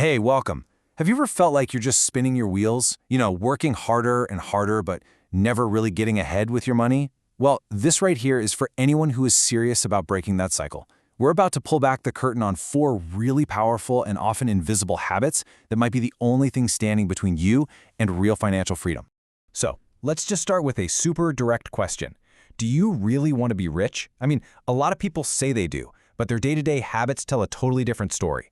Hey, welcome. Have you ever felt like you're just spinning your wheels? Working harder and harder, but never really getting ahead with your money? Well, this right here is for anyone who is serious about breaking that cycle. We're about to pull back the curtain on 4 really powerful and often invisible habits that might be the only thing standing between you and real financial freedom. So, let's just start with a super direct question. Do you really want to be rich? A lot of people say they do, but their day-to-day habits tell a totally different story.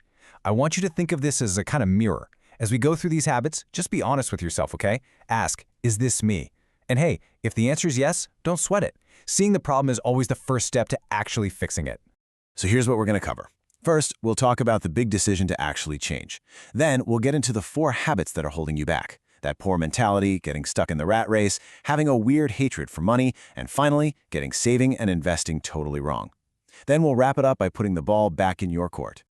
I want you to think of this as a kind of mirror. As we go through these habits, just be honest with yourself, okay? Ask, is this me? And hey, if the answer is yes, don't sweat it. Seeing the problem is always the first step to actually fixing it. So here's what we're going to cover. First, we'll talk about the big decision to actually change. Then, we'll get into the 4 habits that are holding you back. That poor mentality, getting stuck in the rat race, having a weird hatred for money, and finally, getting saving and investing totally wrong. Then we'll wrap it up by putting the ball back in your court.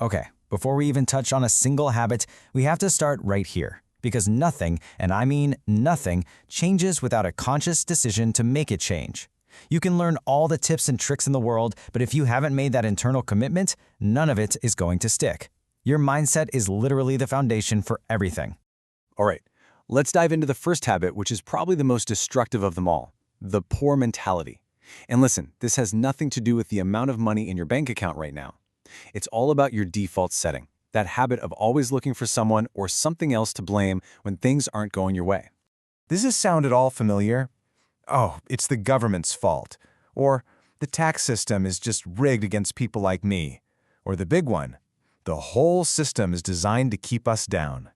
Okay, before we even touch on a single habit, we have to start right here. Because nothing, and I mean nothing, changes without a conscious decision to make it change. You can learn all the tips and tricks in the world, but if you haven't made that internal commitment, none of it is going to stick. Your mindset is literally the foundation for everything. All right, let's dive into the first habit, which is probably the most destructive of them all, the poor mentality. And listen, this has nothing to do with the amount of money in your bank account right now. It's all about your default setting, that habit of always looking for someone or something else to blame when things aren't going your way. Does this sound at all familiar? Oh, it's the government's fault. Or the tax system is just rigged against people like me. Or the big one, the whole system is designed to keep us down.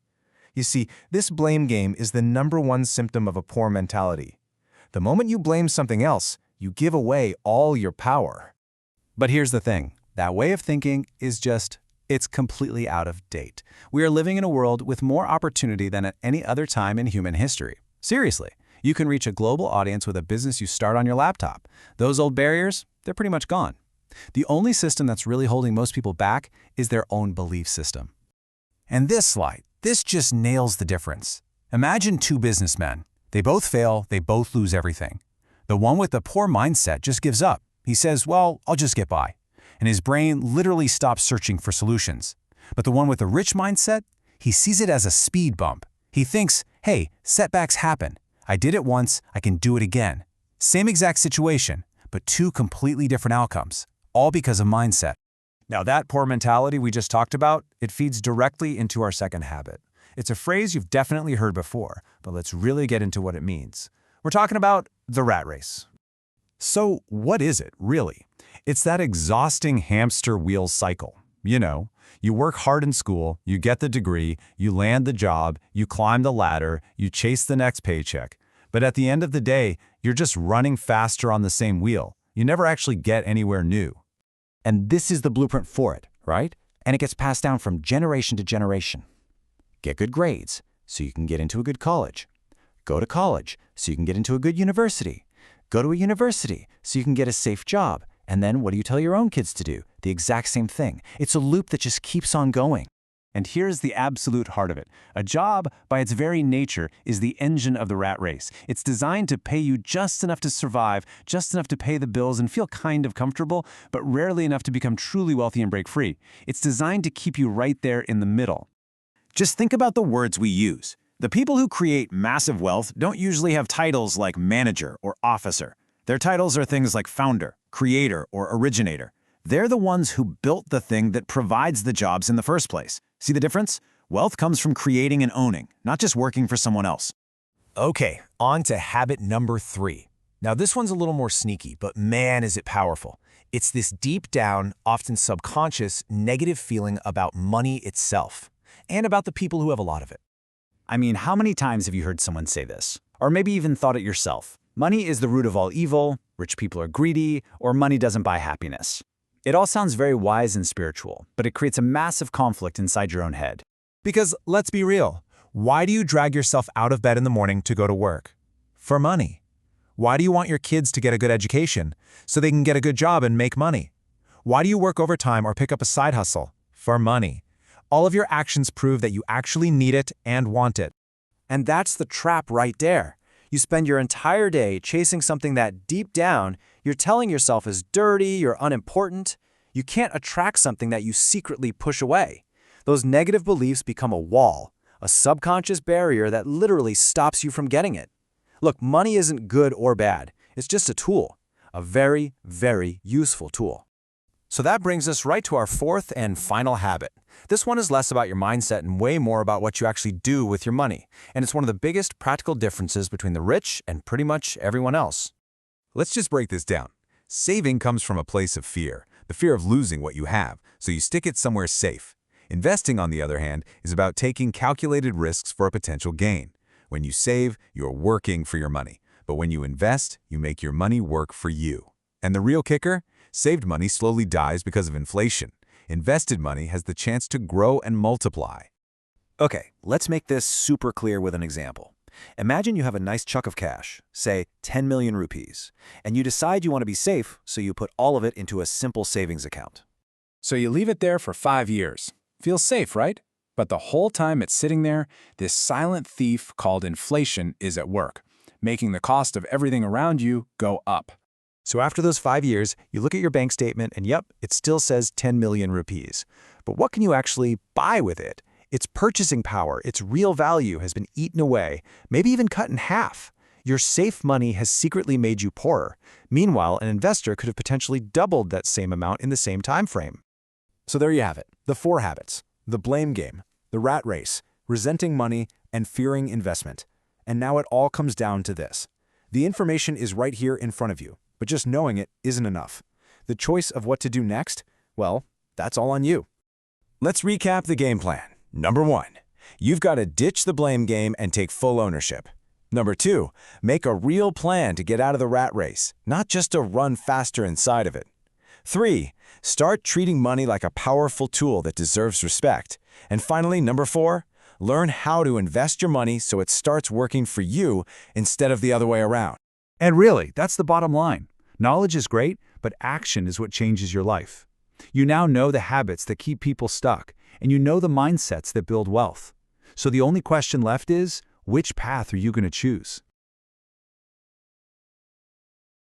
You see, this blame game is the #1 symptom of a poor mentality. The moment you blame something else, you give away all your power. But here's the thing. That way of thinking is it's completely out of date. We are living in a world with more opportunity than at any other time in human history. Seriously, you can reach a global audience with a business you start on your laptop. Those old barriers, they're pretty much gone. The only system that's really holding most people back is their own belief system. And this slide, this just nails the difference. Imagine 2 businessmen. They both fail, they both lose everything. The one with the poor mindset just gives up. He says, well, I'll just get by. And his brain literally stops searching for solutions. But the one with a rich mindset, he sees it as a speed bump. He thinks, hey, setbacks happen. I did it once, I can do it again. Same exact situation, but 2 completely different outcomes, all because of mindset. Now that poor mentality we just talked about, it feeds directly into our second habit. It's a phrase you've definitely heard before, but let's really get into what it means. We're talking about the rat race. So what is it, really? It's that exhausting hamster wheel cycle. You work hard in school, you get the degree, you land the job, you climb the ladder, you chase the next paycheck. But at the end of the day, you're just running faster on the same wheel. You never actually get anywhere new. And this is the blueprint for it, right? And it gets passed down from generation to generation. Get good grades, so you can get into a good college. Go to college, so you can get into a good university. Go to a university, so you can get a safe job. And then what do you tell your own kids to do? The exact same thing. It's a loop that just keeps on going. And here's the absolute heart of it. A job, by its very nature, is the engine of the rat race. It's designed to pay you just enough to survive, just enough to pay the bills and feel kind of comfortable, but rarely enough to become truly wealthy and break free. It's designed to keep you right there in the middle. Just think about the words we use. The people who create massive wealth don't usually have titles like manager or officer. Their titles are things like founder, creator, or originator. They're the ones who built the thing that provides the jobs in the first place. See the difference? Wealth comes from creating and owning, not just working for someone else. Okay, on to habit number 3. Now this one's a little more sneaky, but man is it powerful. It's this deep down, often subconscious, negative feeling about money itself, and about the people who have a lot of it. How many times have you heard someone say this? Or maybe even thought it yourself? Money is the root of all evil, rich people are greedy, or money doesn't buy happiness. It all sounds very wise and spiritual, but it creates a massive conflict inside your own head. Because let's be real, why do you drag yourself out of bed in the morning to go to work? For money. Why do you want your kids to get a good education so they can get a good job and make money? Why do you work overtime or pick up a side hustle? For money. All of your actions prove that you actually need it and want it. And that's the trap right there. You spend your entire day chasing something that deep down you're telling yourself is dirty or unimportant. You can't attract something that you secretly push away. Those negative beliefs become a wall, a subconscious barrier that literally stops you from getting it. Look, money isn't good or bad. It's just a tool, a very, very useful tool. So that brings us right to our fourth and final habit. This one is less about your mindset and way more about what you actually do with your money. And it's one of the biggest practical differences between the rich and pretty much everyone else. Let's just break this down. Saving comes from a place of fear, the fear of losing what you have, so you stick it somewhere safe. Investing, on the other hand, is about taking calculated risks for a potential gain. When you save, you're working for your money. But when you invest, you make your money work for you. And the real kicker? Saved money slowly dies because of inflation. Invested money has the chance to grow and multiply. Okay, let's make this super clear with an example. Imagine you have a nice chunk of cash, say 10 million rupees, and you decide you want to be safe, so you put all of it into a simple savings account. So you leave it there for 5 years. Feels safe, right? But the whole time it's sitting there, this silent thief called inflation is at work, making the cost of everything around you go up. So after those 5 years, you look at your bank statement and yep, it still says 10 million rupees. But what can you actually buy with it? Its purchasing power, its real value has been eaten away, maybe even cut in half. Your safe money has secretly made you poorer. Meanwhile, an investor could have potentially doubled that same amount in the same time frame. So there you have it, the 4 habits: the blame game, the rat race, resenting money, and fearing investment. And now it all comes down to this. The information is right here in front of you, but just knowing it isn't enough. The choice of what to do next, well, that's all on you. Let's recap the game plan. Number 1, you've got to ditch the blame game and take full ownership. Number 2, make a real plan to get out of the rat race, not just to run faster inside of it. 3, start treating money like a powerful tool that deserves respect. And finally, number 4, learn how to invest your money so it starts working for you instead of the other way around. And really, that's the bottom line. Knowledge is great, but action is what changes your life. You now know the habits that keep people stuck, and you know the mindsets that build wealth. So the only question left is, which path are you going to choose?